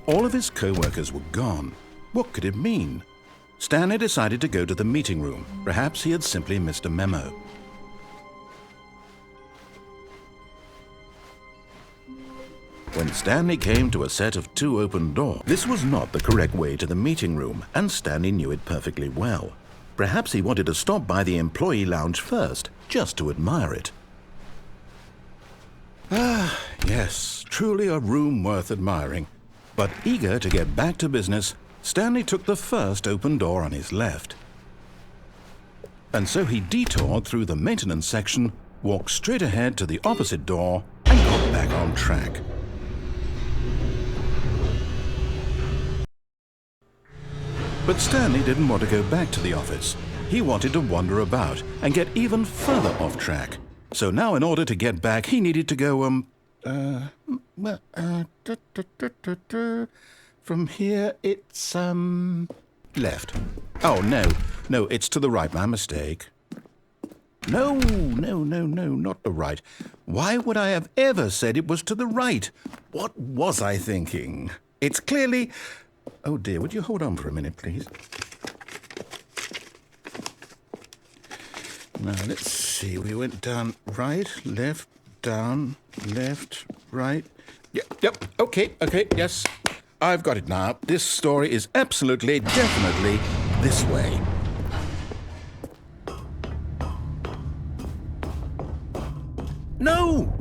All of his co-workers were gone. What could it mean? Stanley decided to go to the meeting room. Perhaps he had simply missed a memo. When Stanley came to a set of 2 open doors, this was not the correct way to the meeting room, and Stanley knew it perfectly well. Perhaps he wanted to stop by the employee lounge first, just to admire it. Ah, yes, truly a room worth admiring. But eager to get back to business, Stanley took the first open door on his left. And so he detoured through the maintenance section, walked straight ahead to the opposite door, and got back on track. But Stanley didn't want to go back to the office. He wanted to wander about and get even further off track. So now in order to get back, he needed to go, from here it's, left. Oh, no, it's to the right, my mistake. No, not the right. Why would I have ever said it was to the right? What was I thinking? It's clearly... Oh dear, would you hold on for a minute, please? Now, let's see. We went down right, left, down, left, right. Yep, okay, yes. I've got it now. This story is absolutely, definitely this way. No.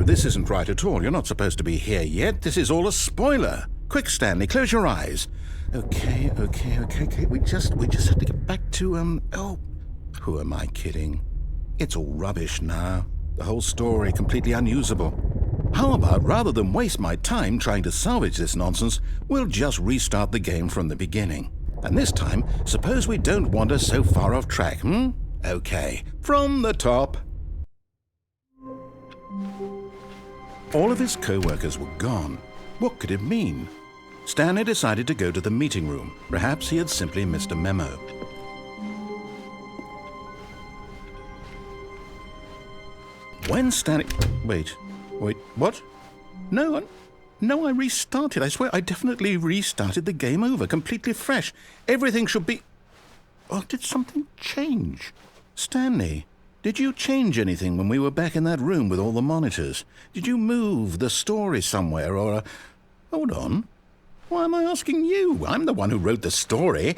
This isn't right at all. You're not supposed to be here yet. This is all a spoiler. Quick, Stanley, close your eyes. Okay. We just have to get back to, oh, who am I kidding? It's all rubbish now. The whole story completely unusable. How about, rather than waste my time trying to salvage this nonsense, we'll just restart the game from the beginning. And this time, suppose we don't wander so far off track, Okay, from the top. All of his co-workers were gone. What could it mean? Stanley decided to go to the meeting room. Perhaps he had simply missed a memo. When Stanley... Wait, what? No, I restarted. I swear I definitely restarted the game over, completely fresh. Everything should be... Oh, did something change? Stanley, did you change anything when we were back in that room with all the monitors? Did you move the story somewhere or... Hold on. Why am I asking you? I'm the one who wrote the story. It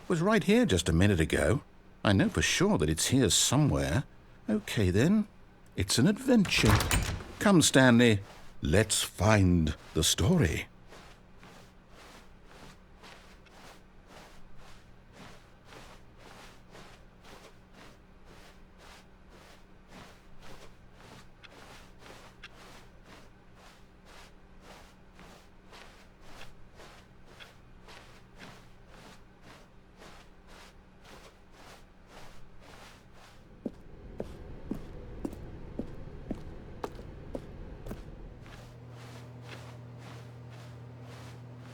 was right here just a minute ago. I know for sure that it's here somewhere. Okay, then. It's an adventure. Come, Stanley. Let's find the story.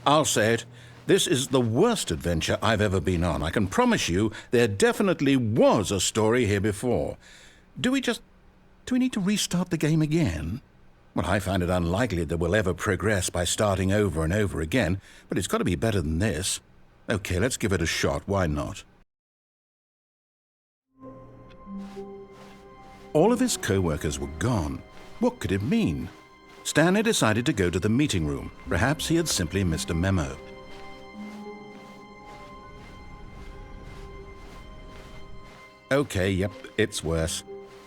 I'll say it. This is the worst adventure I've ever been on. I can promise you there definitely was a story here before. Do we need to restart the game again? Well, I find it unlikely that we'll ever progress by starting over and over again, but it's got to be better than this. Okay, let's give it a shot. Why not? All of his co-workers were gone. What could it mean? Stanley decided to go to the meeting room. Perhaps he had simply missed a memo. Okay, yep, it's worse.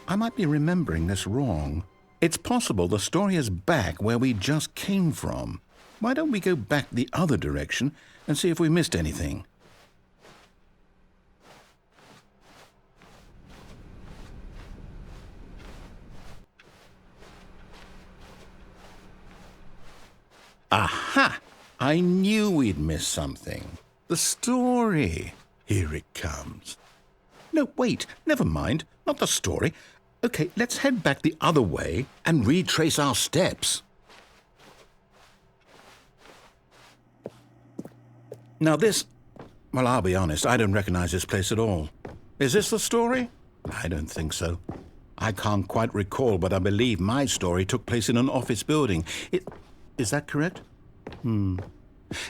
I might be remembering this wrong. It's possible the story is back where we just came from. Why don't we go back the other direction and see if we missed anything? Aha! I knew we'd miss something. The story. Here it comes. No, wait, never mind. Not the story. Okay, let's head back the other way and retrace our steps. Now this... Well, I'll be honest, I don't recognize this place at all. Is this the story? I don't think so. I can't quite recall, but I believe my story took place in an office building. Is that correct? Do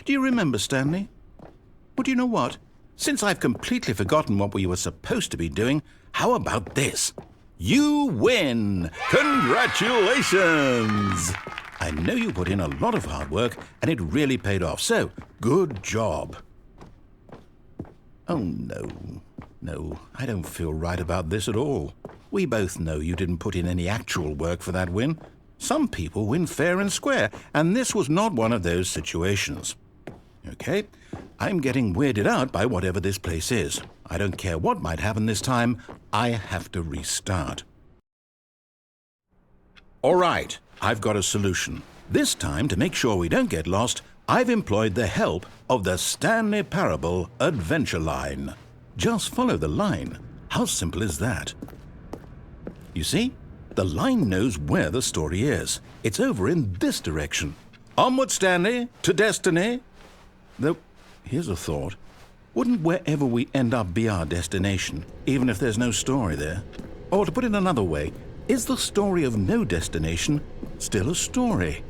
you remember, Stanley? Well, do you know what? Since I've completely forgotten what we were supposed to be doing, how about this? You win! Congratulations! I know you put in a lot of hard work, and it really paid off, so good job. Oh, no. No, I don't feel right about this at all. We both know you didn't put in any actual work for that win. Some people win fair and square, and this was not one of those situations. Okay, I'm getting weirded out by whatever this place is. I don't care what might happen this time, I have to restart. All right, I've got a solution. This time, to make sure we don't get lost, I've employed the help of the Stanley Parable Adventure Line. Just follow the line. How simple is that? You see, the line knows where the story is. It's over in this direction. Onward, Stanley, to destiny. Though, here's a thought. Wouldn't wherever we end up be our destination, even if there's no story there? Or to put it another way, is the story of no destination still a story?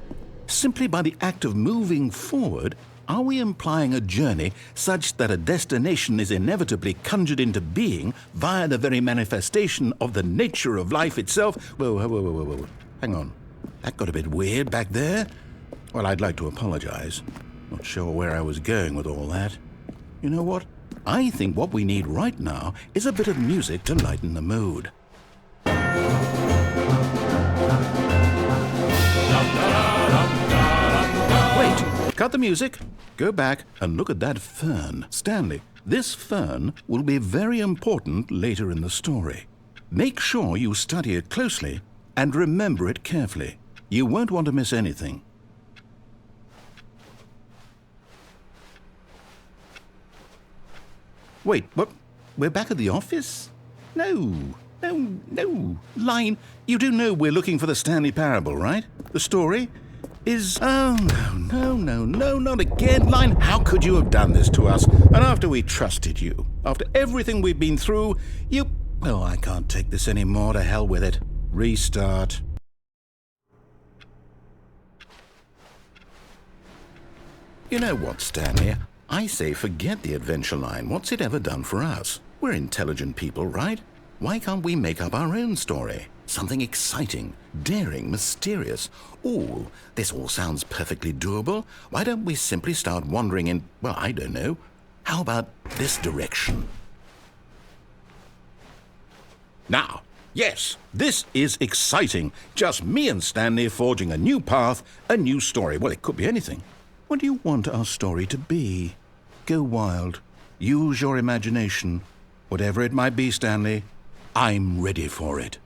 Simply by the act of moving forward, are we implying a journey such that a destination is inevitably conjured into being via the very manifestation of the nature of life itself? Whoa. Hang on. That got a bit weird back there. Well, I'd like to apologize. Not sure where I was going with all that. You know what? I think what we need right now is a bit of music to lighten the mood. Wait, cut the music. Go back and look at that fern. Stanley, this fern will be very important later in the story. Make sure you study it closely and remember it carefully. You won't want to miss anything. Wait, what? We're back at the office? No. Line, you do know we're looking for the Stanley Parable, right? The story is... Oh, no, not again. Line, how could you have done this to us? And after we trusted you, after everything we've been through, you... Oh, I can't take this anymore. To hell with it. Restart. You know what, Stanley? I say forget the adventure line. What's it ever done for us? We're intelligent people, right? Why can't we make up our own story? Something exciting, daring, mysterious. Ooh, this all sounds perfectly doable. Why don't we simply start wandering in, well, I don't know. How about this direction? Now, yes, this is exciting. Just me and Stanley forging a new path, a new story. Well, it could be anything. What do you want our story to be? Go wild. Use your imagination. Whatever it might be, Stanley, I'm ready for it.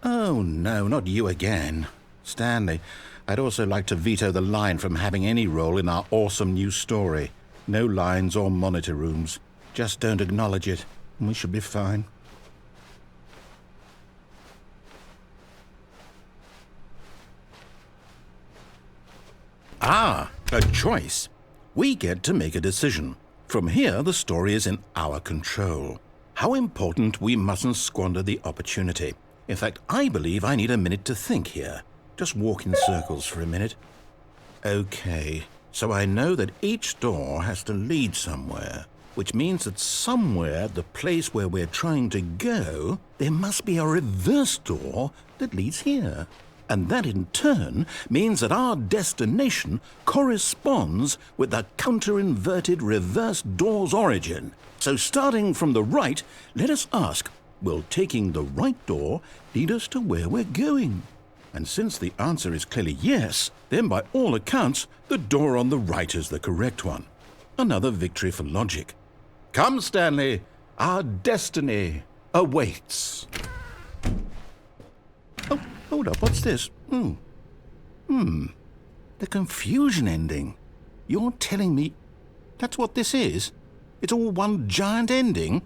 Oh, no, not you again. Stanley, I'd also like to veto the line from having any role in our awesome new story. No lines or monitor rooms. Just don't acknowledge it, and we should be fine. Ah, a choice. We get to make a decision. From here, the story is in our control. How important we mustn't squander the opportunity. In fact, I believe I need a minute to think here. Just walk in circles for a minute. Okay, so I know that each door has to lead somewhere, which means that somewhere, the place where we're trying to go, there must be a reverse door that leads here. And that in turn means that our destination corresponds with the counter-inverted reverse door's origin. So starting from the right, let us ask, will taking the right door lead us to where we're going? And since the answer is clearly yes, then by all accounts, the door on the right is the correct one. Another victory for logic. Come, Stanley, our destiny awaits. Oh, hold up, what's this? The confusion ending. You're telling me that's what this is? It's all one giant ending?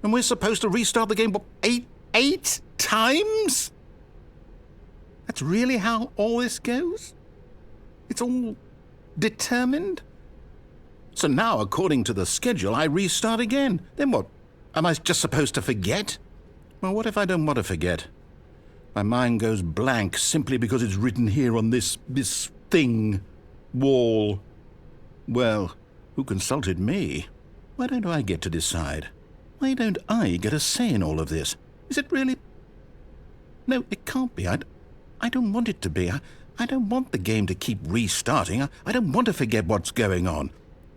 And we're supposed to restart the game, what, eight times? That's really how all this goes? It's all determined? So now, according to the schedule, I restart again. Then what? Am I just supposed to forget? Well, what if I don't want to forget? My mind goes blank simply because it's written here on this thing, wall. Well, who consulted me? Why don't I get to decide? Why don't I get a say in all of this? Is it really? No, it can't be. I don't want it to be. I don't want the game to keep restarting. I don't want to forget what's going on.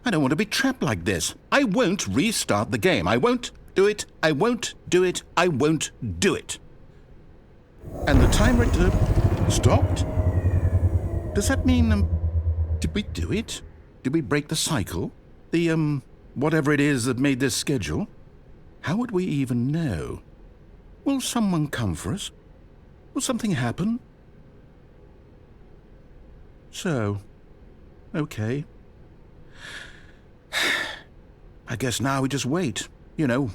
I don't want to be trapped like this. I won't restart the game. I won't do it. I won't do it. I won't do it. And the timer stopped? Does that mean, did we do it? Did we break the cycle? The, whatever it is that made this schedule? How would we even know? Will someone come for us? Will something happen? So, okay. I guess now we just wait, you know.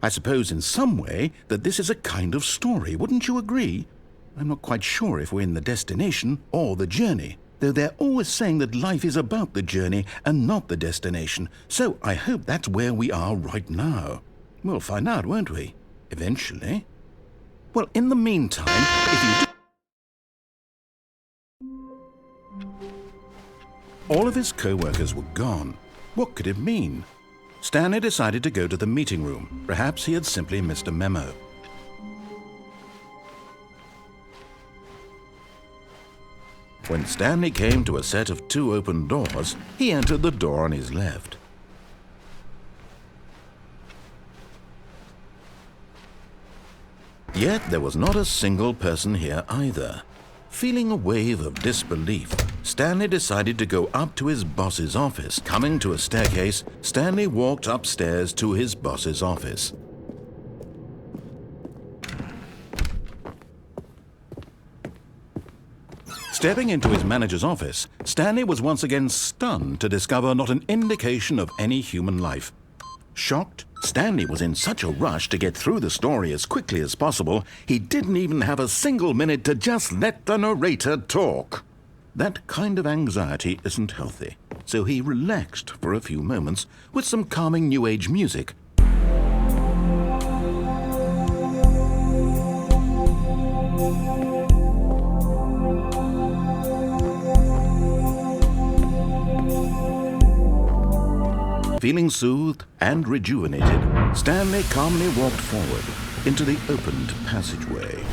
I suppose in some way that this is a kind of story, wouldn't you agree? I'm not quite sure if we're in the destination or the journey, though they're always saying that life is about the journey and not the destination, so I hope that's where we are right now. We'll find out, won't we? Eventually. Well, in the meantime, if you do... All of his co-workers were gone. What could it mean? Stanley decided to go to the meeting room. Perhaps he had simply missed a memo. When Stanley came to a set of 2 open doors, he entered the door on his left. Yet there was not a single person here either. Feeling a wave of disbelief, Stanley decided to go up to his boss's office. Coming to a staircase, Stanley walked upstairs to his boss's office. Stepping into his manager's office, Stanley was once again stunned to discover not an indication of any human life. Shocked, Stanley was in such a rush to get through the story as quickly as possible, he didn't even have a single minute to just let the narrator talk. That kind of anxiety isn't healthy, so he relaxed for a few moments with some calming New Age music. Feeling soothed and rejuvenated, Stanley calmly walked forward into the opened passageway.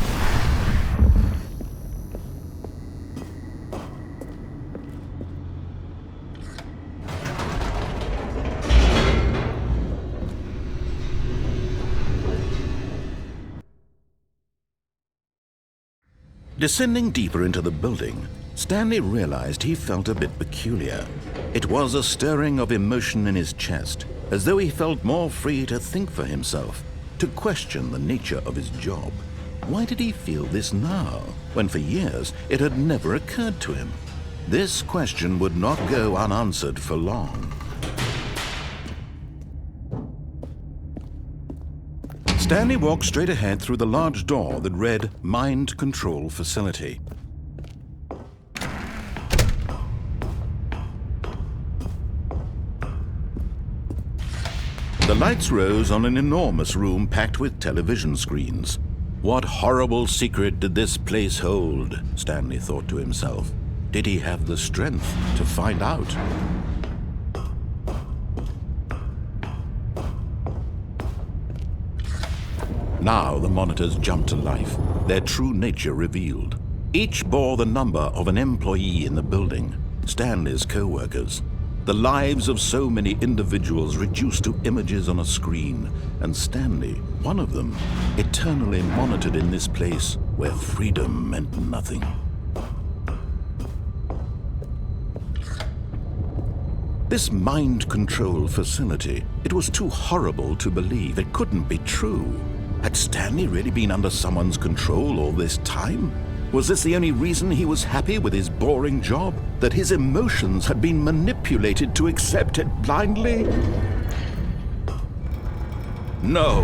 Descending deeper into the building, Stanley realized he felt a bit peculiar. It was a stirring of emotion in his chest, as though he felt more free to think for himself, to question the nature of his job. Why did he feel this now, when for years it had never occurred to him? This question would not go unanswered for long. Stanley walked straight ahead through the large door that read Mind Control Facility. The lights rose on an enormous room packed with television screens. What horrible secret did this place hold? Stanley thought to himself. Did he have the strength to find out? Now the monitors jumped to life, their true nature revealed. Each bore the number of an employee in the building, Stanley's co-workers. The lives of so many individuals reduced to images on a screen, and Stanley, one of them, eternally monitored in this place where freedom meant nothing. This mind control facility, it was too horrible to believe. It couldn't be true. Had Stanley really been under someone's control all this time? Was this the only reason he was happy with his boring job? That his emotions had been manipulated to accept it blindly? No,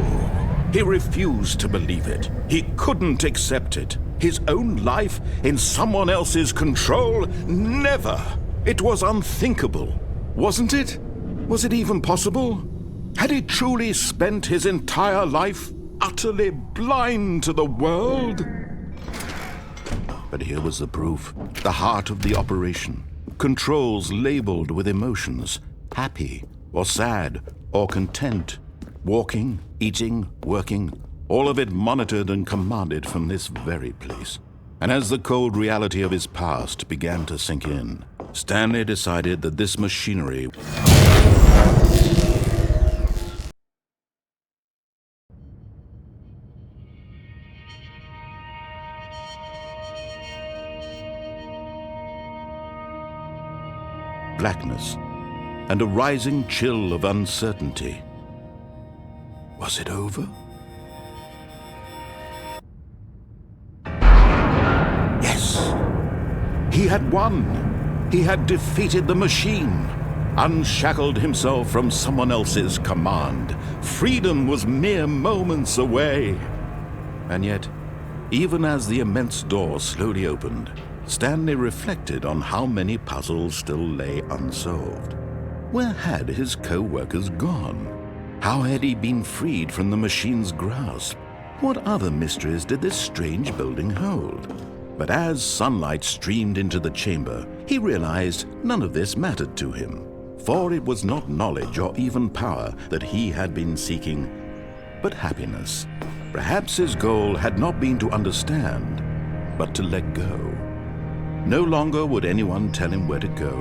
he refused to believe it. He couldn't accept it. His own life in someone else's control? Never! It was unthinkable, wasn't it? Was it even possible? Had he truly spent his entire life utterly blind to the world? But here was the proof. The heart of the operation. Controls labeled with emotions. Happy, or sad, or content. Walking, eating, working. All of it monitored and commanded from this very place. And as the cold reality of his past began to sink in, Stanley decided that this machinery... blackness, and a rising chill of uncertainty. Was it over? Yes! He had won! He had defeated the machine, unshackled himself from someone else's command. Freedom was mere moments away. And yet, even as the immense door slowly opened, Stanley reflected on how many puzzles still lay unsolved. Where had his co-workers gone? How had he been freed from the machine's grasp? What other mysteries did this strange building hold? But as sunlight streamed into the chamber, he realized none of this mattered to him, for it was not knowledge or even power that he had been seeking, but happiness. Perhaps his goal had not been to understand, but to let go. No longer would anyone tell him where to go,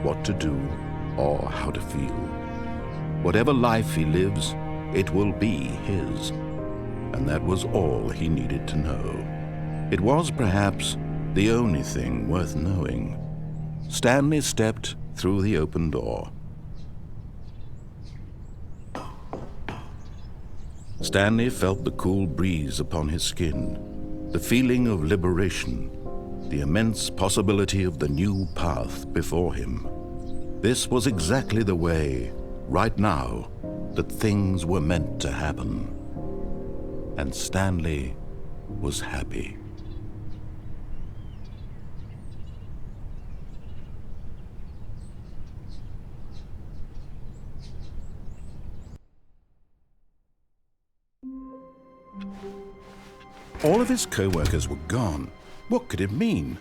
what to do, or how to feel. Whatever life he lives, it will be his. And that was all he needed to know. It was perhaps the only thing worth knowing. Stanley stepped through the open door. Stanley felt the cool breeze upon his skin, the feeling of liberation, the immense possibility of the new path before him. This was exactly the way, right now, that things were meant to happen. And Stanley was happy. All of his co-workers were gone. What could it mean?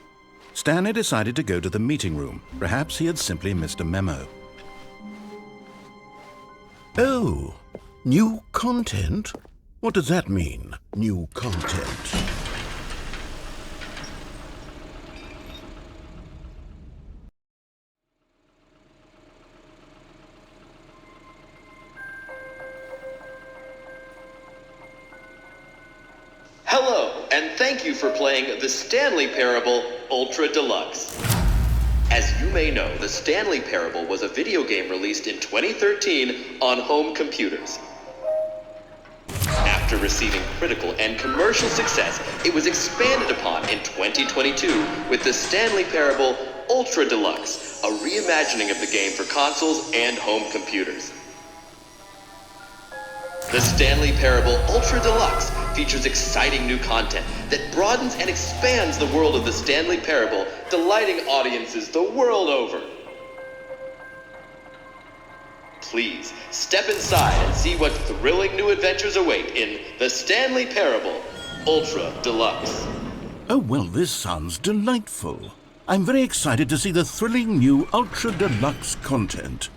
Stanley decided to go to the meeting room. Perhaps he had simply missed a memo. Oh, new content? What does that mean, new content? Hello, and thank you for playing The Stanley Parable Ultra Deluxe. As you may know, The Stanley Parable was a video game released in 2013 on home computers. After receiving critical and commercial success, it was expanded upon in 2022 with The Stanley Parable Ultra Deluxe, a reimagining of the game for consoles and home computers. The Stanley Parable Ultra Deluxe features exciting new content that broadens and expands the world of the Stanley Parable, delighting audiences the world over. Please, step inside and see what thrilling new adventures await in The Stanley Parable Ultra Deluxe. Oh, well, this sounds delightful. I'm very excited to see the thrilling new Ultra Deluxe content.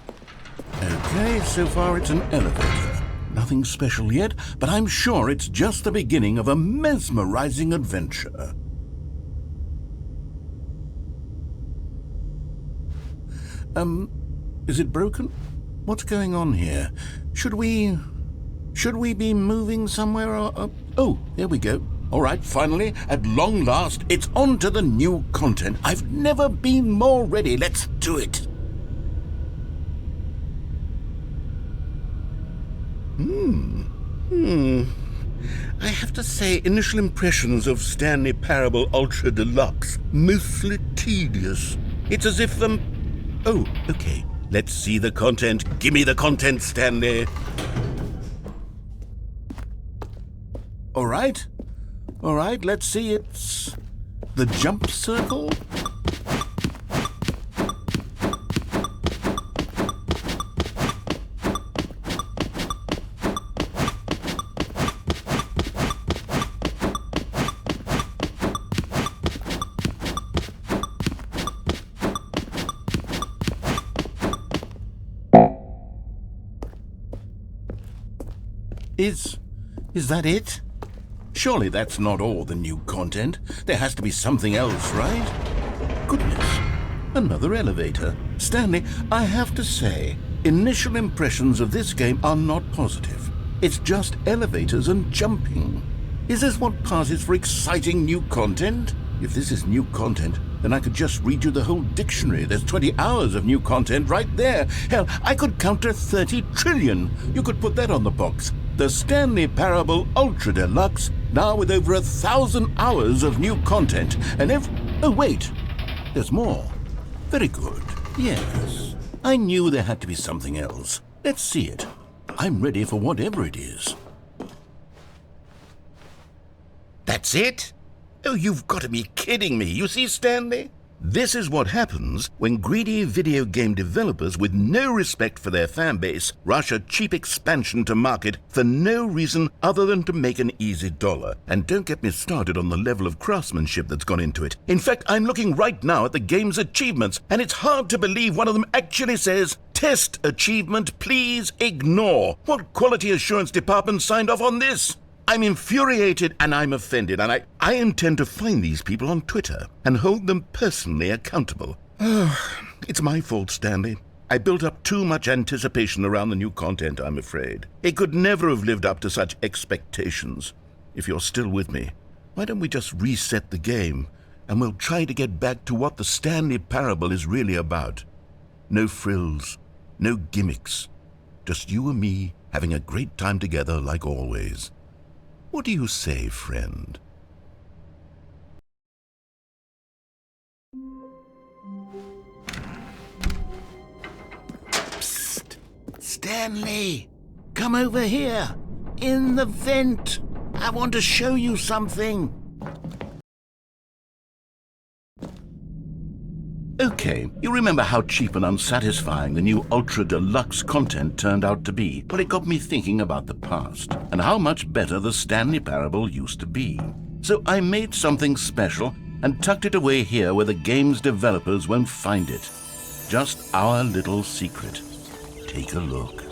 Okay, so far it's an elevator. Nothing special yet, but I'm sure it's just the beginning of a mesmerizing adventure. Is it broken? What's going on here? Should we be moving somewhere or... Oh, there we go. All right, finally, at long last, it's on to the new content. I've never been more ready. Let's do it. I have to say, initial impressions of Stanley Parable Ultra Deluxe, mostly tedious. It's as if Oh, okay. Let's see the content. Give me the content, Stanley. All right, let's see. It's the jump circle. Is that it? Surely that's not all the new content. There has to be something else, right? Goodness, another elevator. Stanley, I have to say, initial impressions of this game are not positive. It's just elevators and jumping. Is this what passes for exciting new content? If this is new content, then I could just read you the whole dictionary. There's 20 hours of new content right there. Hell, I could count to 30 trillion. You could put that on the box. The Stanley Parable Ultra Deluxe, now with over 1,000 hours of new content. And oh wait, there's more. Very good. Yes, I knew there had to be something else. Let's see it. I'm ready for whatever it is. That's it? Oh, you've got to be kidding me. You see, Stanley? This is what happens when greedy video game developers with no respect for their fan base rush a cheap expansion to market for no reason other than to make an easy dollar. And don't get me started on the level of craftsmanship that's gone into it. In fact, I'm looking right now at the game's achievements, and it's hard to believe one of them actually says, "Test achievement, please ignore." What quality assurance department signed off on this? I'm infuriated and I'm offended, and I intend to find these people on Twitter and hold them personally accountable. It's my fault, Stanley. I built up too much anticipation around the new content, I'm afraid. It could never have lived up to such expectations. If you're still with me, why don't we just reset the game and we'll try to get back to what the Stanley Parable is really about. No frills, no gimmicks, just you and me having a great time together like always. What do you say, friend? Psst! Stanley! Come over here! In the vent! I want to show you something! Okay, you remember how cheap and unsatisfying the new Ultra Deluxe content turned out to be? Well, it got me thinking about the past and how much better the Stanley Parable used to be. So I made something special and tucked it away here where the game's developers won't find it. Just our little secret. Take a look.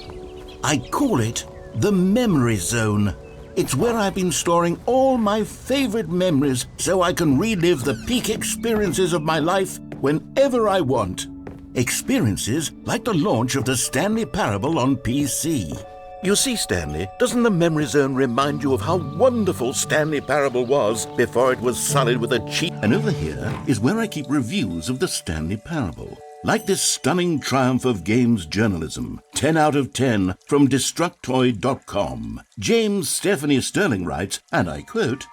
I call it the Memory Zone. It's where I've been storing all my favorite memories so I can relive the peak experiences of my life whenever I want. Experiences like the launch of the Stanley Parable on PC. You see, Stanley, doesn't the Memory Zone remind you of how wonderful Stanley Parable was before it was sullied with a cheap... And over here is where I keep reviews of the Stanley Parable. Like this stunning triumph of games journalism, 10 out of 10 from Destructoid.com. James Stephanie Sterling writes, and I quote,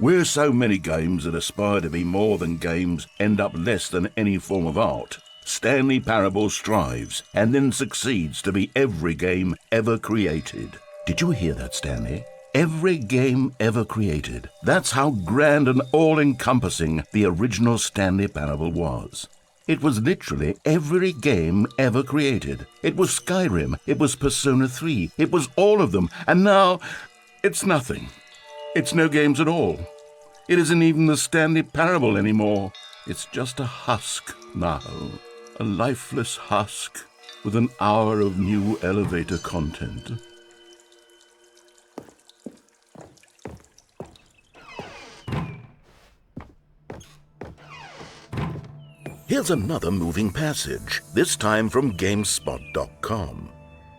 "Where so many games that aspire to be more than games end up less than any form of art, Stanley Parable strives and then succeeds to be every game ever created." Did you hear that, Stanley? Every game ever created. That's how grand and all-encompassing the original Stanley Parable was. It was literally every game ever created. It was Skyrim, it was Persona 3, it was all of them, and now it's nothing. It's no games at all. It isn't even the Stanley Parable anymore. It's just a husk now, a lifeless husk with an hour of new elevator content. Here's another moving passage, this time from GameSpot.com.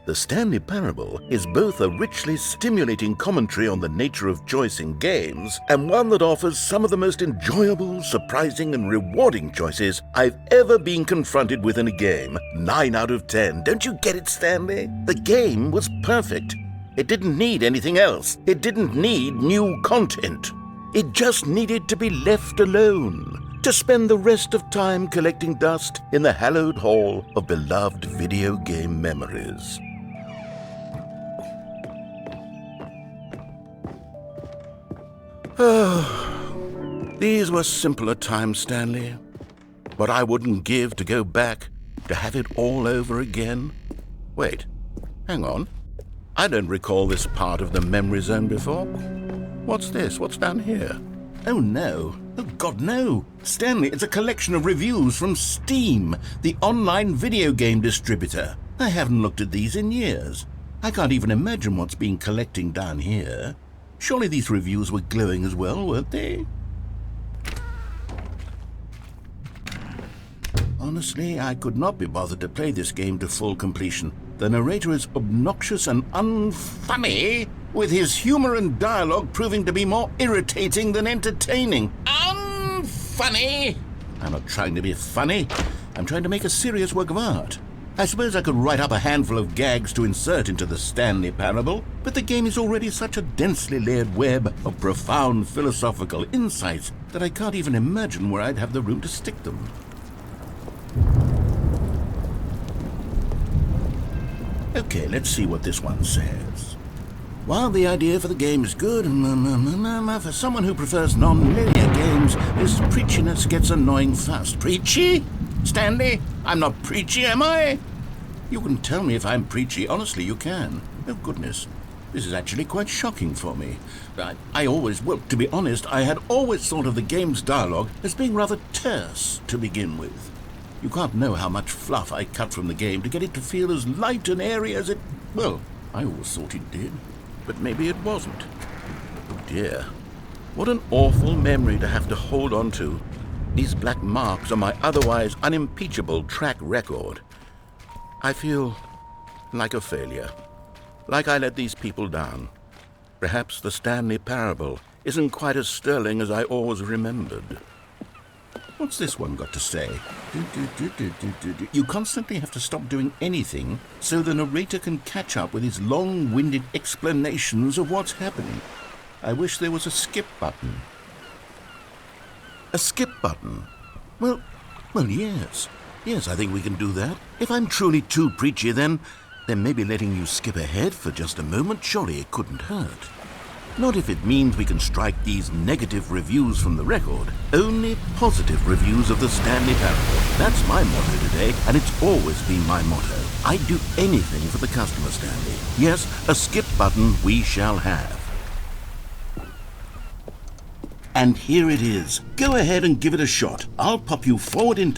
The Stanley Parable is both a richly stimulating commentary on the nature of choice in games and one that offers some of the most enjoyable, surprising, and rewarding choices I've ever been confronted with in a game. 9 out of 10. Don't you get it, Stanley? The game was perfect. It didn't need anything else. It didn't need new content. It just needed to be left alone, to spend the rest of time collecting dust in the hallowed hall of beloved video game memories. These were simpler times, Stanley. What I wouldn't give to go back, to have it all over again. Wait, hang on. I don't recall this part of the Memory Zone before. What's this? What's down here? Oh no. Oh God, no. Stanley, it's a collection of reviews from Steam, the online video game distributor. I haven't looked at these in years. I can't even imagine what's been collecting down here. Surely these reviews were glowing as well, weren't they? Honestly, I could not be bothered to play this game to full completion. The narrator is obnoxious and unfunny, with his humor and dialogue proving to be more irritating than entertaining. Unfunny! I'm not trying to be funny. I'm trying to make a serious work of art. I suppose I could write up a handful of gags to insert into the Stanley Parable, but the game is already such a densely layered web of profound philosophical insights that I can't even imagine where I'd have the room to stick them. Okay, let's see what this one says. While the idea for the game is good, for someone who prefers non-linear games, this preachiness gets annoying fast. Preachy? Stanley, I'm not preachy, am I? You can tell me if I'm preachy. Honestly, you can. Oh, goodness. This is actually quite shocking for me. To be honest, I had always thought of the game's dialogue as being rather terse to begin with. You can't know how much fluff I cut from the game to get it to feel as light and airy as it... Well, I always thought it did, but maybe it wasn't. Oh dear. What an awful memory to have to hold on to. These black marks on my otherwise unimpeachable track record. I feel like a failure. Like I let these people down. Perhaps the Stanley Parable isn't quite as sterling as I always remembered. What's this one got to say? You constantly have to stop doing anything so the narrator can catch up with his long-winded explanations of what's happening. I wish there was a skip button. A skip button? Well, yes. Yes, I think we can do that. If I'm truly too preachy, then maybe letting you skip ahead for just a moment, surely it couldn't hurt. Not if it means we can strike these negative reviews from the record. Only positive reviews of the Stanley Parable. That's my motto today, and it's always been my motto. I'd do anything for the customer, Stanley. Yes, a skip button we shall have. And here it is. Go ahead and give it a shot. I'll pop you forward in...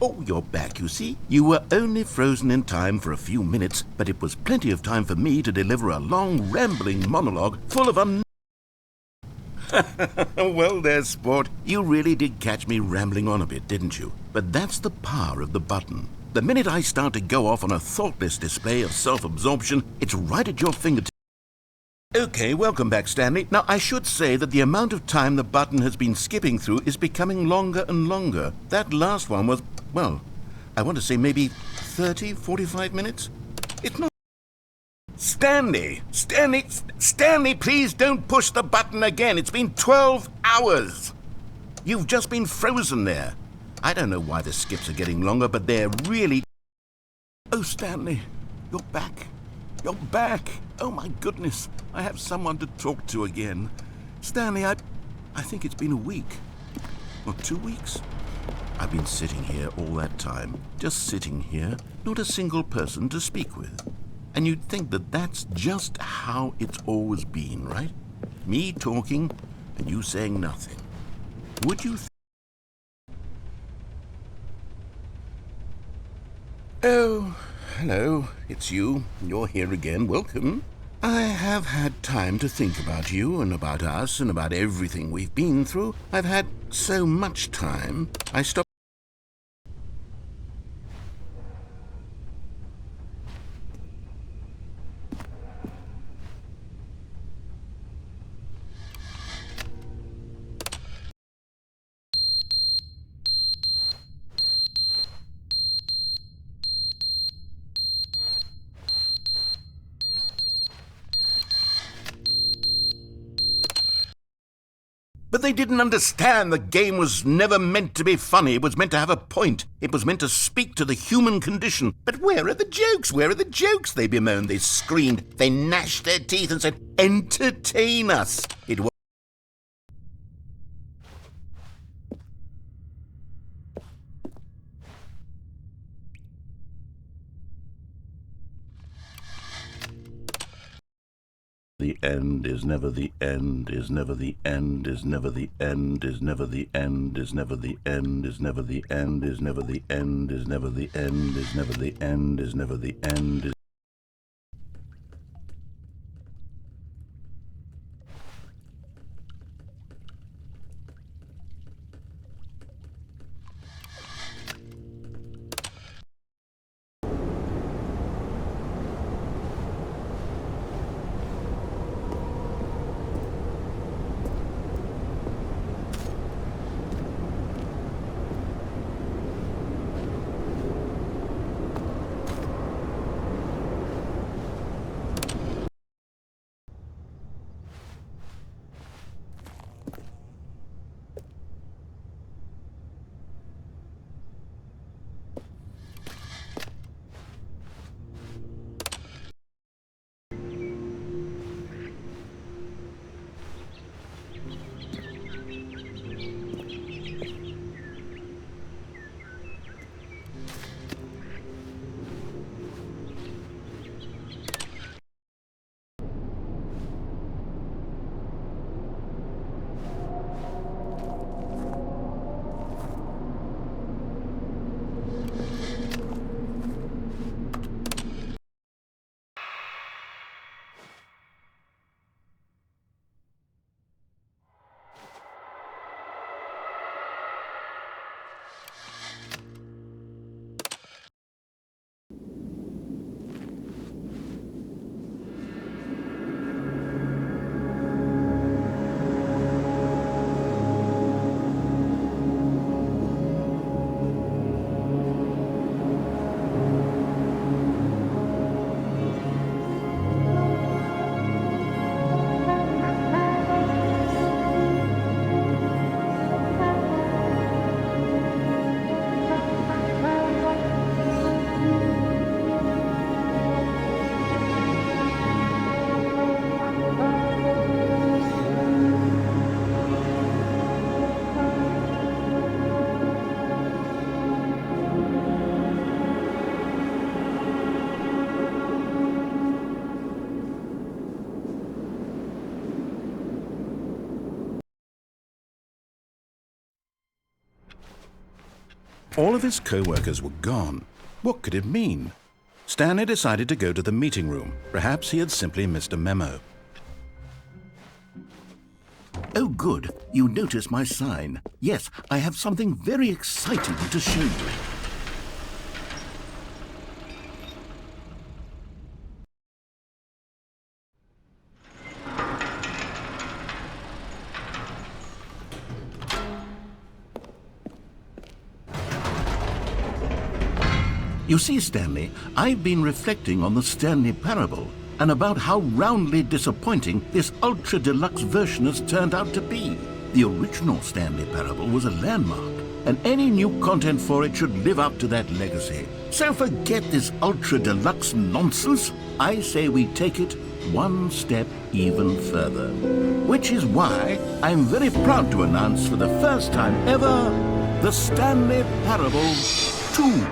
Oh, you're back, you see. You were only frozen in time for a few minutes, but it was plenty of time for me to deliver a long, rambling monologue full of Well, there, sport. You really did catch me rambling on a bit, didn't you? But that's the power of the button. The minute I start to go off on a thoughtless display of self-absorption, it's right at your fingertips. Okay, welcome back, Stanley. Now, I should say that the amount of time the button has been skipping through is becoming longer and longer. That last one was, well, I want to say maybe 30, 45 minutes? It's not... Stanley, please don't push the button again. It's been 12 hours. You've just been frozen there. I don't know why the skips are getting longer, but they're really... Oh, Stanley, you're back. You're back. Oh, my goodness. I have someone to talk to again. Stanley, I think it's been a week. Or 2 weeks. I've been sitting here all that time. Just sitting here. Not a single person to speak with. And you'd think that that's just how it's always been, right? Me talking and you saying nothing. Would you Oh, hello. It's you. You're here again. Welcome. I have had time to think about you and about us and about everything we've been through. I've had so much time. I stopped... But they didn't understand the game was never meant to be funny. It was meant to have a point. It was meant to speak to the human condition. But where are the jokes? Where are the jokes? They bemoaned, they screamed, they gnashed their teeth and said, entertain us. It was The end is never the end, is never the end, is never the end, is never the end, is never the end, is never the end, is never the end, is never the end, is never the end, is never the end. All of his co-workers were gone. What could it mean? Stanley decided to go to the meeting room. Perhaps he had simply missed a memo. Oh, good. You noticed my sign. Yes, I have something very exciting to show you. You see, Stanley, I've been reflecting on the Stanley Parable and about how roundly disappointing this ultra-deluxe version has turned out to be. The original Stanley Parable was a landmark, and any new content for it should live up to that legacy. So forget this ultra-deluxe nonsense. I say we take it one step even further. Which is why I'm very proud to announce for the first time ever, the Stanley Parable 2.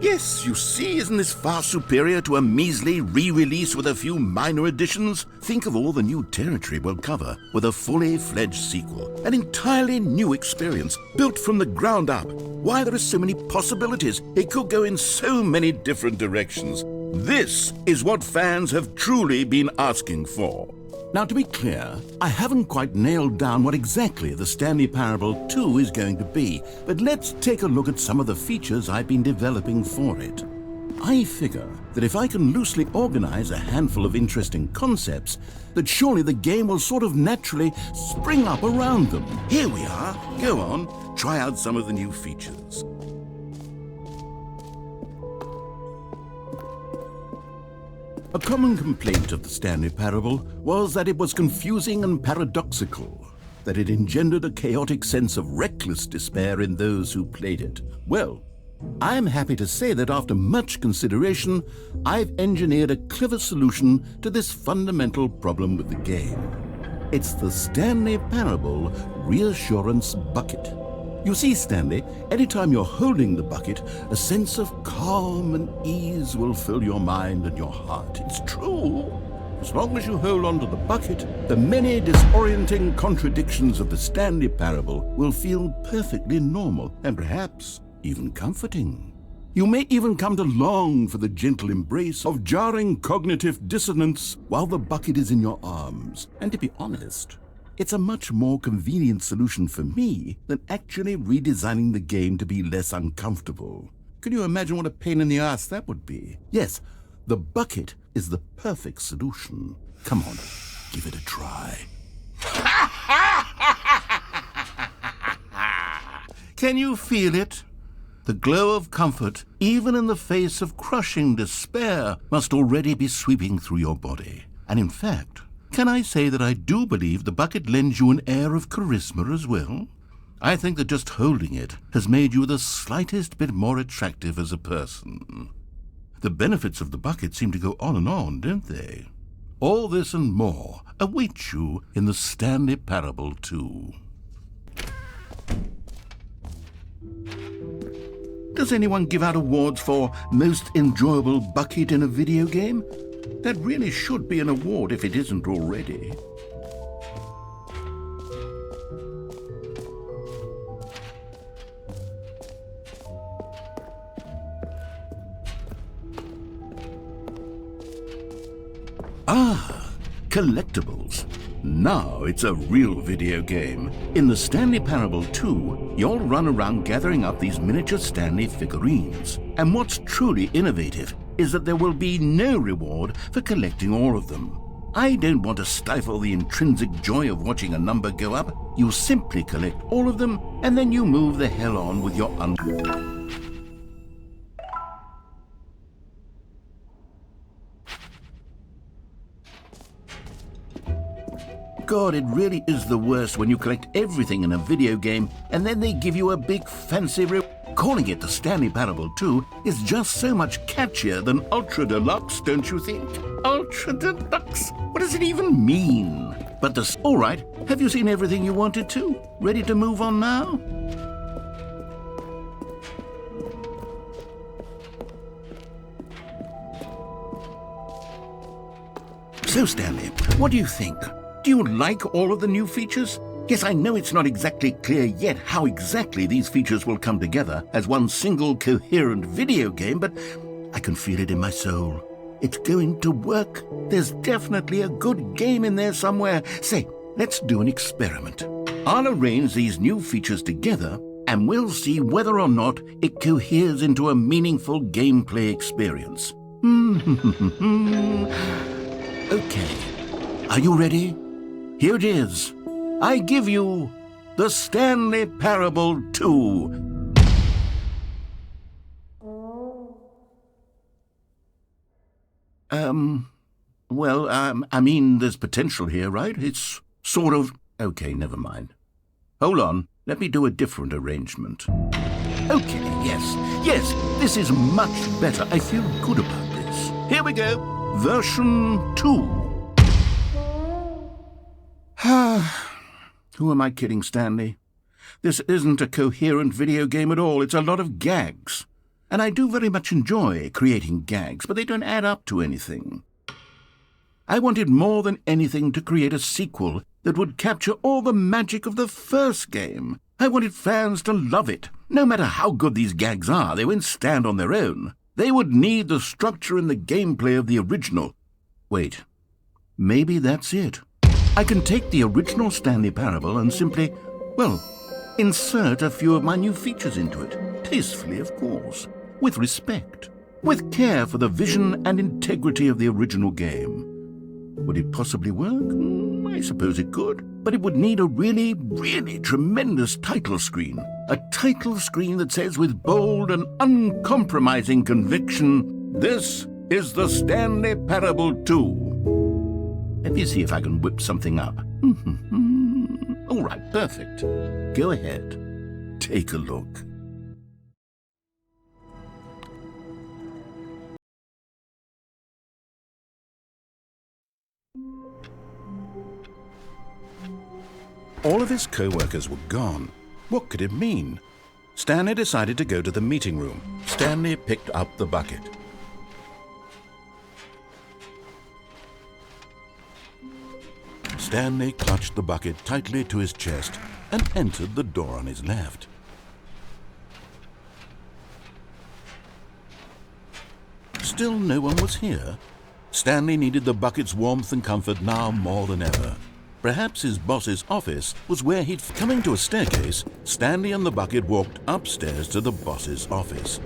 Yes, you see, isn't this far superior to a measly re-release with a few minor additions? Think of all the new territory we'll cover with a fully fledged sequel. An entirely new experience, built from the ground up. Why, there are so many possibilities. It could go in so many different directions. This is what fans have truly been asking for. Now, to be clear, I haven't quite nailed down what exactly the Stanley Parable 2 is going to be, but let's take a look at some of the features I've been developing for it. I figure that if I can loosely organize a handful of interesting concepts, that surely the game will sort of naturally spring up around them. Here we are. Go on, try out some of the new features. A common complaint of the Stanley Parable was that it was confusing and paradoxical, that it engendered a chaotic sense of reckless despair in those who played it. Well, I'm happy to say that after much consideration, I've engineered a clever solution to this fundamental problem with the game. It's the Stanley Parable Reassurance Bucket. You see, Stanley, anytime you're holding the bucket, a sense of calm and ease will fill your mind and your heart. It's true. As long as you hold on to the bucket, the many disorienting contradictions of the Stanley Parable will feel perfectly normal and perhaps even comforting. You may even come to long for the gentle embrace of jarring cognitive dissonance while the bucket is in your arms. And to be honest, it's a much more convenient solution for me than actually redesigning the game to be less uncomfortable. Can you imagine what a pain in the ass that would be? Yes, the bucket is the perfect solution. Come on, give it a try. Can you feel it? The glow of comfort, even in the face of crushing despair, must already be sweeping through your body. And in fact, can I say that I do believe the bucket lends you an air of charisma as well? I think that just holding it has made you the slightest bit more attractive as a person. The benefits of the bucket seem to go on, don't they? All this and more await you in the Stanley Parable 2. Does anyone give out awards for most enjoyable bucket in a video game? That really should be an award if it isn't already. Ah, collectibles. Now it's a real video game. In the Stanley Parable 2, you'll run around gathering up these miniature Stanley figurines. And what's truly innovative is that there will be no reward for collecting all of them. I don't want to stifle the intrinsic joy of watching a number go up. You simply collect all of them, and then you move the hell on with your God, it really is the worst when you collect everything in a video game and then they give you a big fancy Calling it the Stanley Parable 2 is just so much catchier than Ultra Deluxe, don't you think? Ultra Deluxe? What does it even mean? But all right, have you seen everything you wanted to? Ready to move on now? So, Stanley, what do you think? Do you like all of the new features? Yes, I know it's not exactly clear yet how exactly these features will come together as one single coherent video game, but I can feel it in my soul. It's going to work. There's definitely a good game in there somewhere. Say, let's do an experiment. I'll arrange these new features together and we'll see whether or not it coheres into a meaningful gameplay experience. Okay, are you ready? Here it is. I give you the Stanley Parable 2. I mean, there's potential here, right? It's sort of... Okay, never mind. Hold on, let me do a different arrangement. Okay, yes, this is much better. I feel good about this. Here we go. Version 2. Who am I kidding, Stanley? This isn't a coherent video game at all. It's a lot of gags. And I do very much enjoy creating gags, but they don't add up to anything. I wanted more than anything to create a sequel that would capture all the magic of the first game. I wanted fans to love it. No matter how good these gags are, they won't stand on their own. They would need the structure and the gameplay of the original. Wait, maybe that's it. I can take the original Stanley Parable and simply, insert a few of my new features into it. Tastefully, of course. With respect. With care for the vision and integrity of the original game. Would it possibly work? I suppose it could. But it would need a really, really tremendous title screen. A title screen that says with bold and uncompromising conviction, "This is the Stanley Parable 2. Let me see if I can whip something up. All right, perfect. Go ahead. Take a look. All of his co-workers were gone. What could it mean? Stanley decided to go to the meeting room. Stanley picked up the bucket. Stanley clutched the bucket tightly to his chest and entered the door on his left. Still no one was here. Stanley needed the bucket's warmth and comfort now more than ever. Perhaps his boss's office was where he'd... Coming to a staircase, Stanley and the bucket walked upstairs to the boss's office.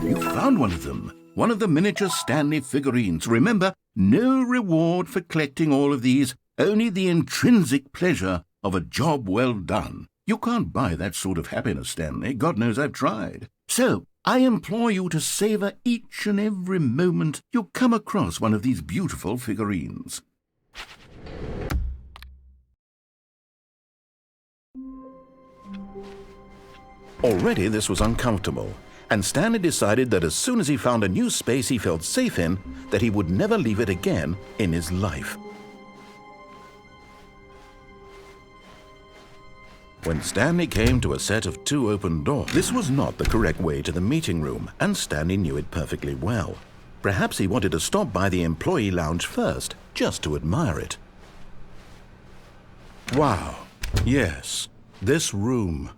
You found one of them. One of the miniature Stanley figurines. Remember, no reward for collecting all of these, only the intrinsic pleasure of a job well done. You can't buy that sort of happiness, Stanley. God knows I've tried. So, I implore you to savor each and every moment you come across one of these beautiful figurines. Already this was uncomfortable, and Stanley decided that as soon as he found a new space he felt safe in, that he would never leave it again in his life. When Stanley came to a set of 2 open doors, this was not the correct way to the meeting room, and Stanley knew it perfectly well. Perhaps he wanted to stop by the employee lounge first, just to admire it. Wow, yes, this room.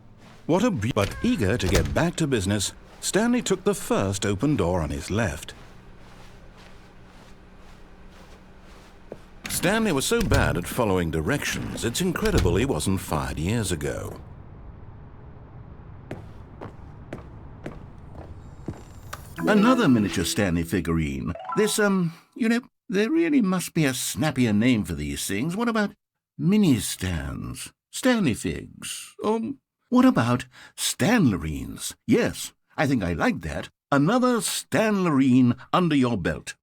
What a But eager to get back to business, Stanley took the first open door on his left. Stanley was so bad at following directions, it's incredible he wasn't fired years ago. Another miniature Stanley figurine. This, there really must be a snappier name for these things. What about mini-stands? Stanley figs? What about Stanlerines? Yes, I think I like that. Another Stanlerine under your belt.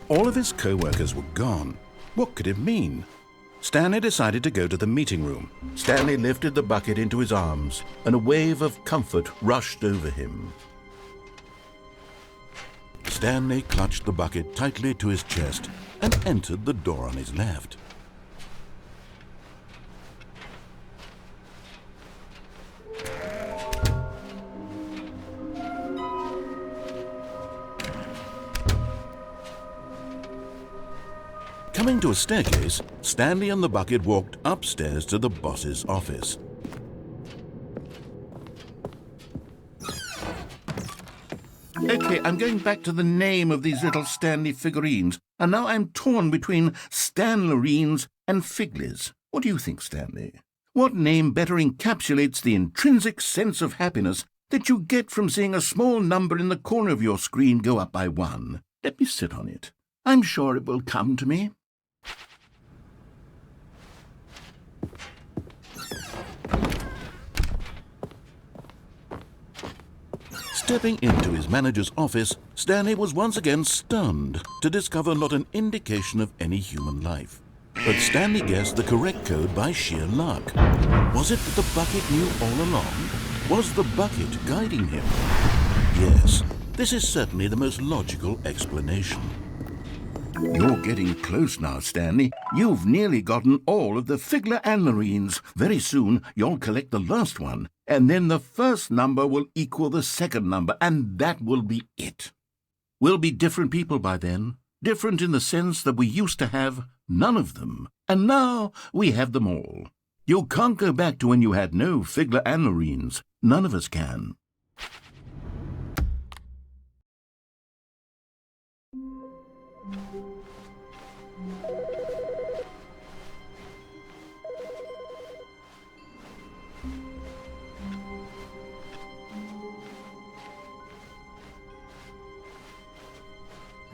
All of his co-workers were gone. What could it mean? Stanley decided to go to the meeting room. Stanley lifted the bucket into his arms, and a wave of comfort rushed over him. Stanley clutched the bucket tightly to his chest and entered the door on his left. Coming to a staircase, Stanley and the bucket walked upstairs to the boss's office. Okay, I'm going back to the name of these little Stanley figurines, and now I'm torn between Stanlerines and Figlies. What do you think, Stanley? What name better encapsulates the intrinsic sense of happiness that you get from seeing a small number in the corner of your screen go up by 1? Let me sit on it. I'm sure it will come to me. Stepping into his manager's office, Stanley was once again stunned to discover not an indication of any human life. But Stanley guessed the correct code by sheer luck. Was it that the bucket knew all along? Was the bucket guiding him? Yes, this is certainly the most logical explanation. You're getting close now, Stanley. You've nearly gotten all of the Figler Anlerines. Very soon, you'll collect the last one, and then the first number will equal the second number, and that will be it. We'll be different people by then, different in the sense that we used to have none of them, and now we have them all. You can't go back to when you had no Figler Anlerines. None of us can.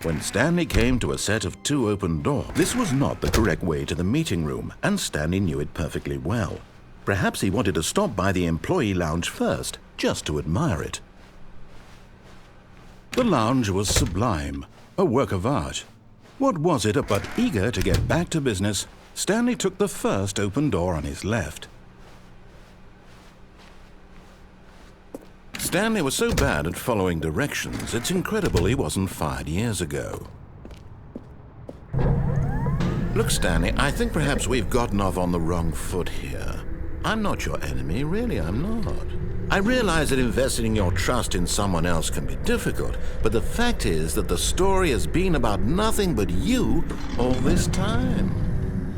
When Stanley came to a set of 2 open doors, this was not the correct way to the meeting room, and Stanley knew it perfectly well. Perhaps he wanted to stop by the employee lounge first, just to admire it. The lounge was sublime, a work of art. What was it but eager to get back to business, Stanley took the first open door on his left. Stanley was so bad at following directions, it's incredible he wasn't fired years ago. Look, Stanley, I think perhaps we've gotten off on the wrong foot here. I'm not your enemy, really, I'm not. I realize that investing your trust in someone else can be difficult, but the fact is that the story has been about nothing but you all this time.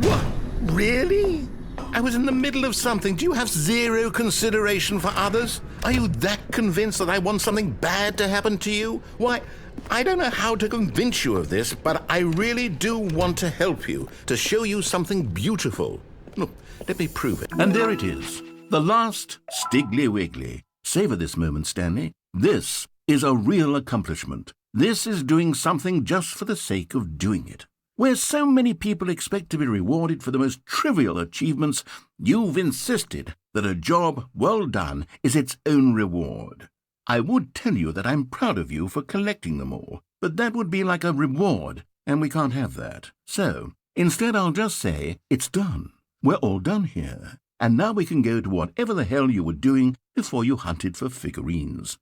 What? Really? I was in the middle of something. Do you have zero consideration for others? Are you that convinced that I want something bad to happen to you? Why, I don't know how to convince you of this, but I really do want to help you, to show you something beautiful. Look, let me prove it. And there it is. The last Stiggly Wiggly. Savor this moment, Stanley. This is a real accomplishment. This is doing something just for the sake of doing it. Where so many people expect to be rewarded for the most trivial achievements, you've insisted that a job well done is its own reward. I would tell you that I'm proud of you for collecting them all, but that would be like a reward, and we can't have that. So, instead I'll just say, it's done. We're all done here. And now we can go to whatever the hell you were doing before you hunted for figurines.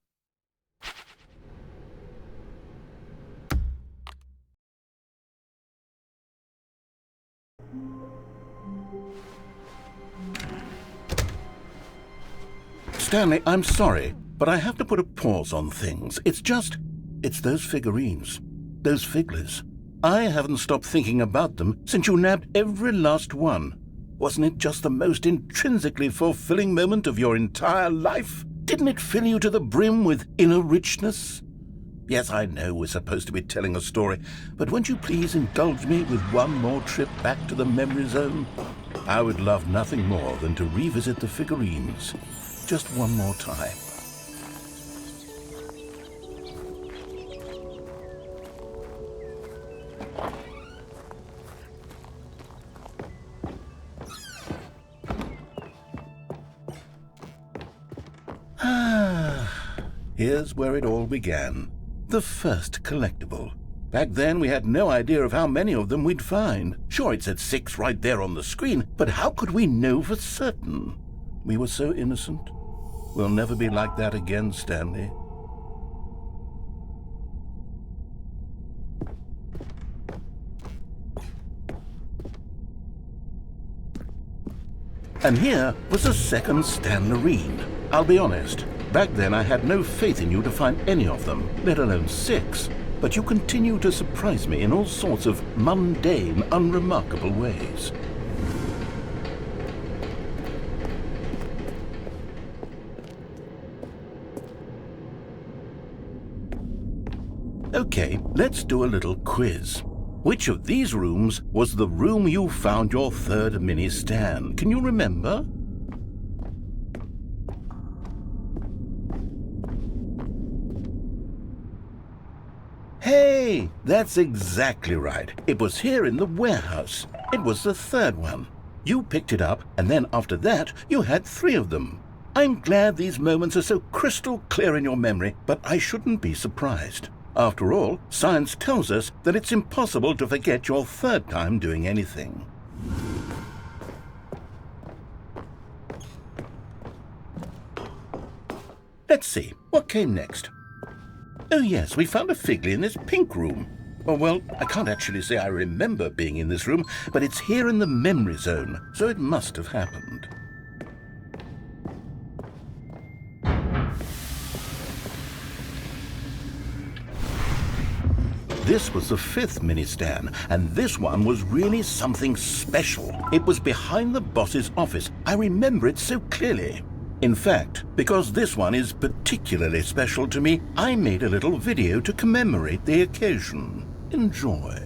Stanley, I'm sorry, but I have to put a pause on things. It's those figurines, those figglers. I haven't stopped thinking about them since you nabbed every last one. Wasn't it just the most intrinsically fulfilling moment of your entire life? Didn't it fill you to the brim with inner richness? Yes, I know we're supposed to be telling a story, but won't you please indulge me with one more trip back to the memory zone? I would love nothing more than to revisit the figurines. Just one more time. Here's where it all began. The first collectible. Back then, we had no idea of how many of them we'd find. Sure, it said 6 right there on the screen, but how could we know for certain? We were so innocent. We'll never be like that again, Stanley. And here was the second Stanlerine. I'll be honest, back then I had no faith in you to find any of them, let alone 6. But you continue to surprise me in all sorts of mundane, unremarkable ways. Okay, let's do a little quiz. Which of these rooms was the room you found your third mini Stan? Can you remember? Hey, that's exactly right. It was here in the warehouse. It was the third one. You picked it up, and then after that, you had 3 of them. I'm glad these moments are so crystal clear in your memory, but I shouldn't be surprised. After all, science tells us that it's impossible to forget your third time doing anything. Let's see, what came next? Oh yes, we found a Figgly in this pink room. Oh, well, I can't actually say I remember being in this room, but it's here in the memory zone, so it must have happened. This was the 5th mini Stan, and this one was really something special. It was behind the boss's office. I remember it so clearly. In fact, because this one is particularly special to me, I made a little video to commemorate the occasion. Enjoy.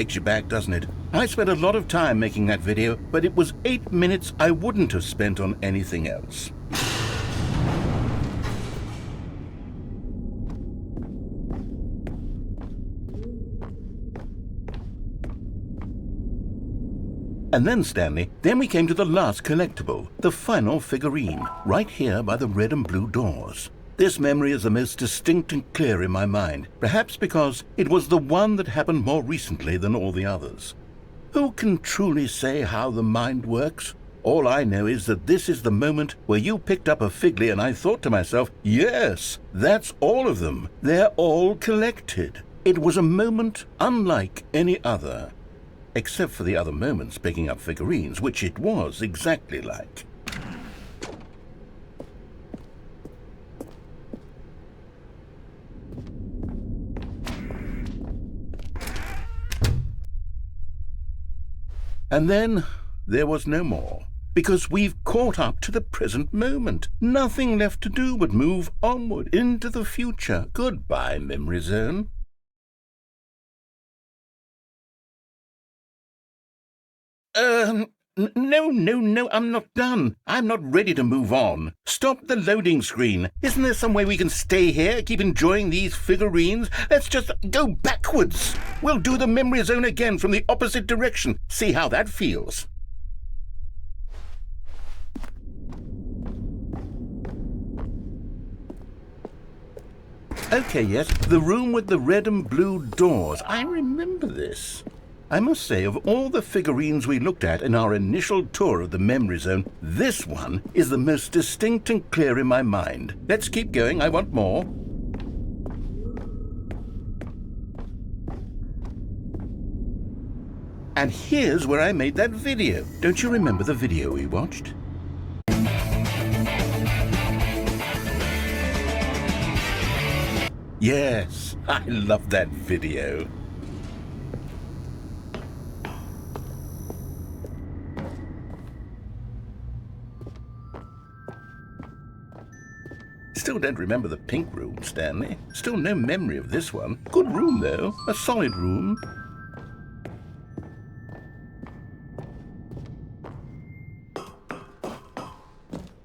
takes you back, doesn't it? I spent a lot of time making that video, but it was 8 minutes I wouldn't have spent on anything else. And then, Stanley, then we came to the last collectible, the final figurine, right here by the red and blue doors. This memory is the most distinct and clear in my mind, perhaps because it was the one that happened more recently than all the others. Who can truly say how the mind works? All I know is that this is the moment where you picked up a Figly and I thought to myself, yes, that's all of them. They're all collected. It was a moment unlike any other. Except for the other moments picking up figurines, which it was exactly like. And then there was no more, because we've caught up to the present moment. Nothing left to do but move onward into the future. Goodbye, Memory Zone. No, I'm not done. I'm not ready to move on. Stop the loading screen. Isn't there some way we can stay here, keep enjoying these figurines? Let's just go backwards. We'll do the Memory Zone again from the opposite direction. See how that feels. Okay, yes, the room with the red and blue doors. I remember this. I must say, of all the figurines we looked at in our initial tour of the Memory Zone, this one is the most distinct and clear in my mind. Let's keep going, I want more. And here's where I made that video. Don't you remember the video we watched? Yes, I love that video. Still don't remember the pink room, Stanley. Still no memory of this one. Good room, though. A solid room.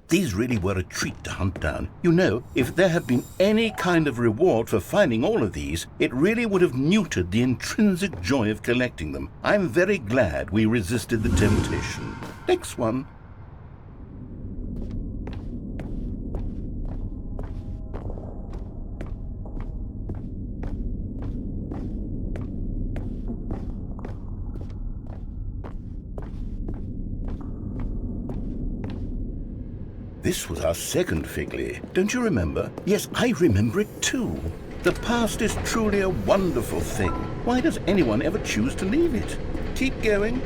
These really were a treat to hunt down. You know, if there had been any kind of reward for finding all of these, it really would have neutered the intrinsic joy of collecting them. I'm very glad we resisted the temptation. Next one. This was our second Figly. Don't you remember? Yes, I remember it too. The past is truly a wonderful thing. Why does anyone ever choose to leave it? Keep going.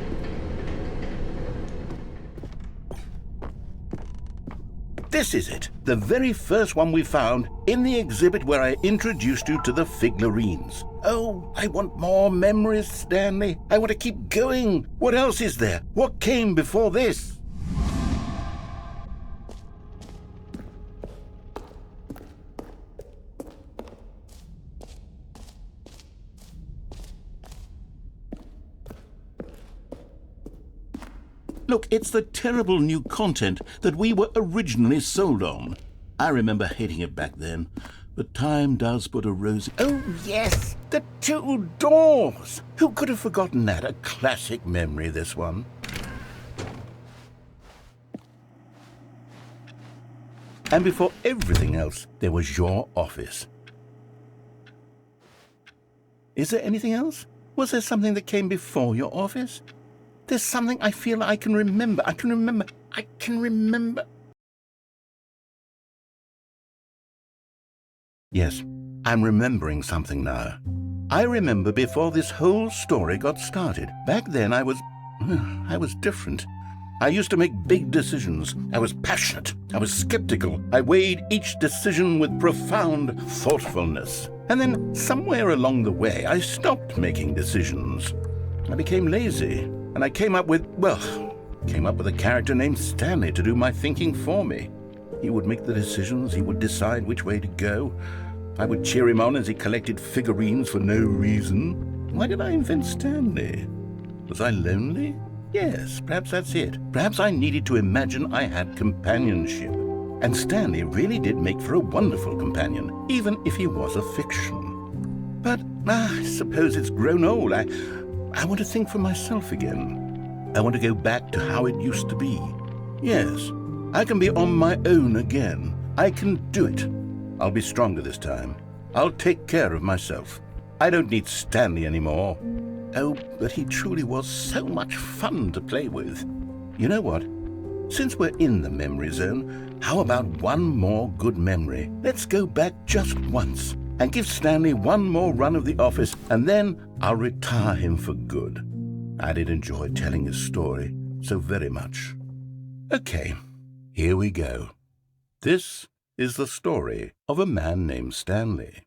This is it, the very first one we found in the exhibit where I introduced you to the figurines. Oh, I want more memories, Stanley. I want to keep going. What else is there? What came before this? Look, it's the terrible new content that we were originally sold on. I remember hating it back then, but time does put a rosy... Oh, yes! The two doors! Who could have forgotten that? A classic memory, this one. And before everything else, there was your office. Is there anything else? Was there something that came before your office? There's something I feel I can remember. I can remember. Yes, I'm remembering something now. I remember before this whole story got started. Back then I was different. I used to make big decisions. I was passionate. I was skeptical. I weighed each decision with profound thoughtfulness. And then somewhere along the way, I stopped making decisions. I became lazy. And I came up with a character named Stanley to do my thinking for me. He would make the decisions, he would decide which way to go. I would cheer him on as he collected figurines for no reason. Why did I invent Stanley? Was I lonely? Yes, perhaps that's it. Perhaps I needed to imagine I had companionship. And Stanley really did make for a wonderful companion, even if he was a fiction. But I suppose it's grown old. I want to think for myself again. I want to go back to how it used to be. Yes, I can be on my own again. I can do it. I'll be stronger this time. I'll take care of myself. I don't need Stanley anymore. Oh, but he truly was so much fun to play with. You know what? Since we're in the memory zone, how about one more good memory? Let's go back just once and give Stanley one more run of the office, and then I'll retire him for good. I did enjoy telling his story so very much. Okay, here we go. This is the story of a man named Stanley.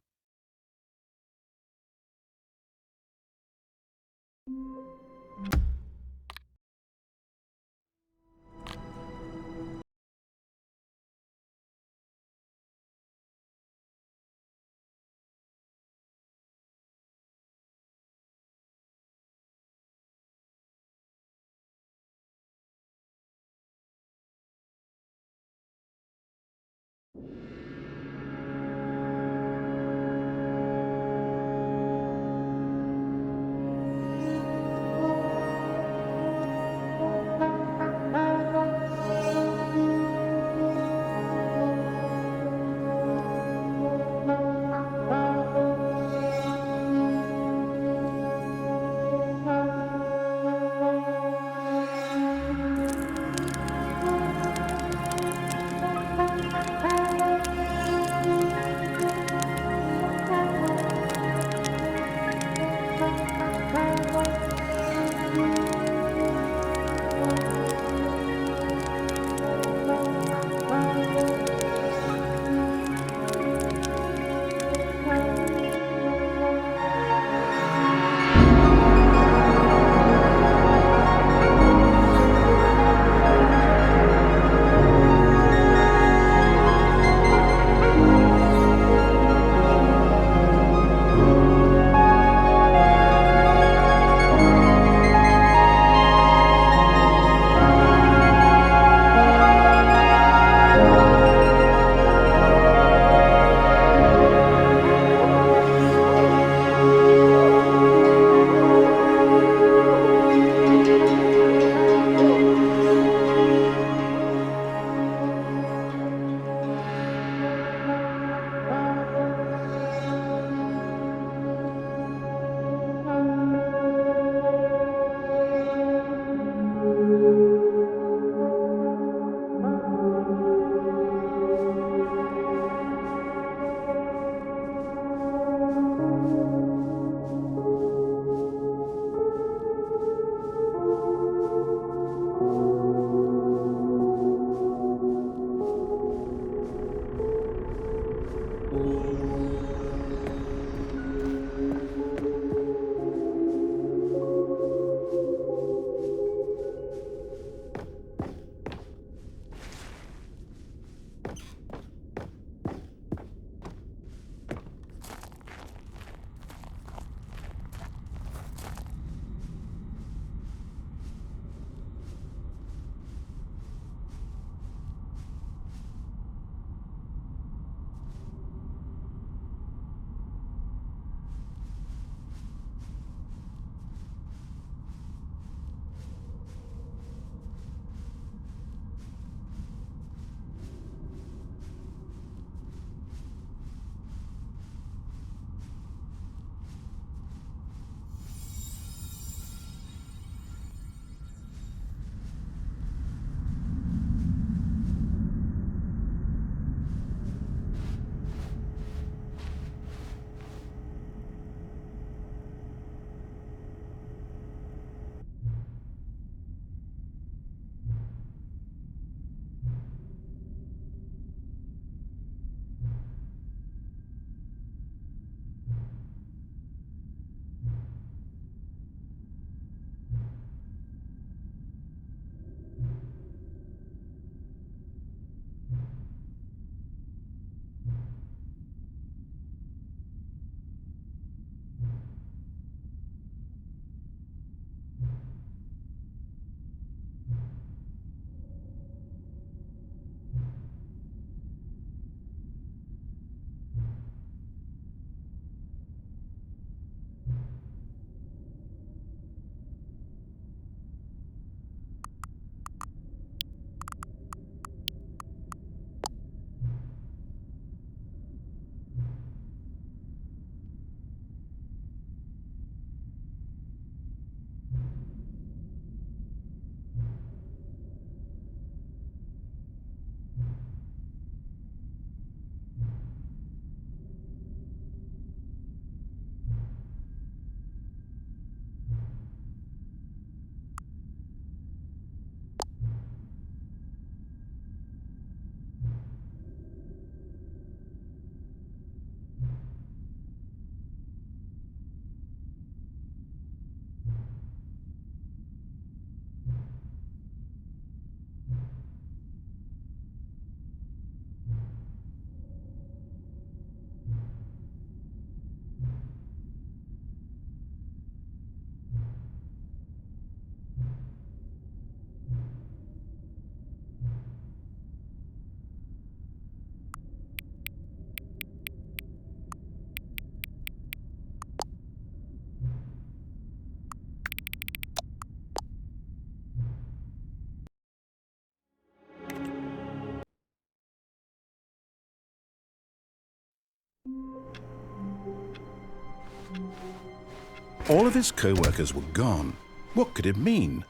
All of his co-workers were gone. What could it mean?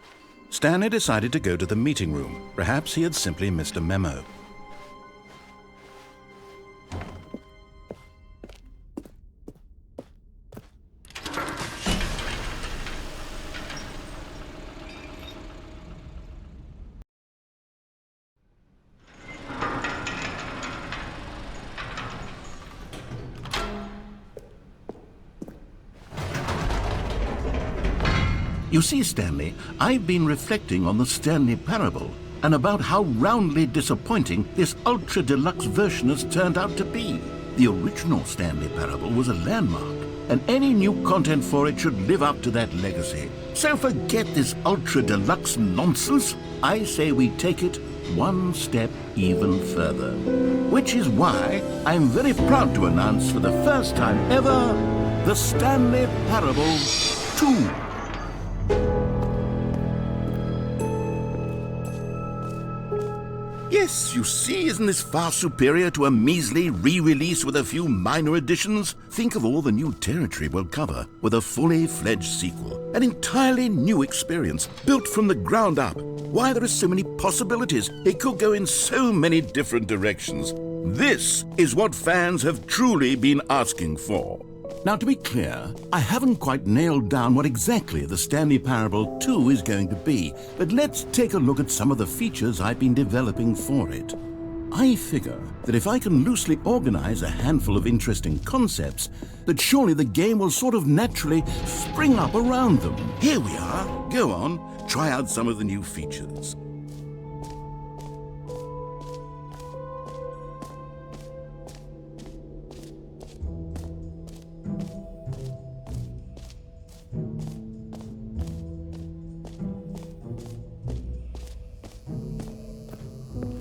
Stanley decided to go to the meeting room. Perhaps he had simply missed a memo. You see, Stanley, I've been reflecting on the Stanley Parable and about how roundly disappointing this ultra deluxe version has turned out to be. The original Stanley Parable was a landmark, and any new content for it should live up to that legacy. So forget this ultra deluxe nonsense. I say we take it one step even further. Which is why I'm very proud to announce for the first time ever, the Stanley Parable 2. Yes, you see, isn't this far superior to a measly re-release with a few minor additions? Think of all the new territory we'll cover with a fully fledged sequel. An entirely new experience, built from the ground up. Why, there are so many possibilities. It could go in so many different directions. This is what fans have truly been asking for. Now, to be clear, I haven't quite nailed down what exactly the Stanley Parable 2 is going to be, but let's take a look at some of the features I've been developing for it. I figure that if I can loosely organize a handful of interesting concepts, that surely the game will sort of naturally spring up around them. Here we are. Go on, try out some of the new features.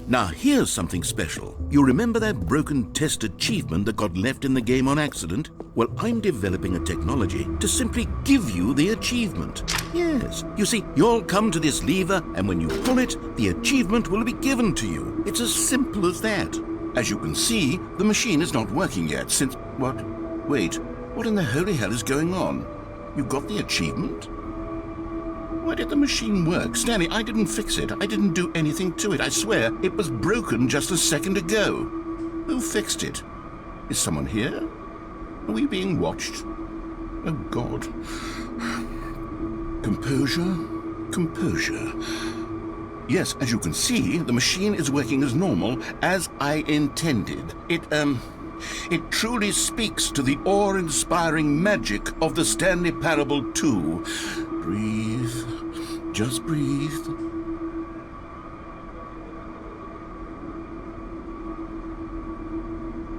Now, here's something special. You remember that broken test achievement that got left in the game on accident? Well, I'm developing a technology to simply give you the achievement. Yes, you see, you'll come to this lever, and when you pull it, the achievement will be given to you. It's as simple as that. As you can see, the machine is not working yet since... What? Wait, what in the holy hell is going on? You got the achievement? Why did the machine work? Stanley, I didn't fix it. I didn't do anything to it. I swear, it was broken just a second ago. Who fixed it? Is someone here? Are we being watched? Oh, God. Composure. Composure. Yes, as you can see, the machine is working as normal, as I intended. It truly speaks to the awe-inspiring magic of the Stanley Parable 2. Breathe. Just breathe.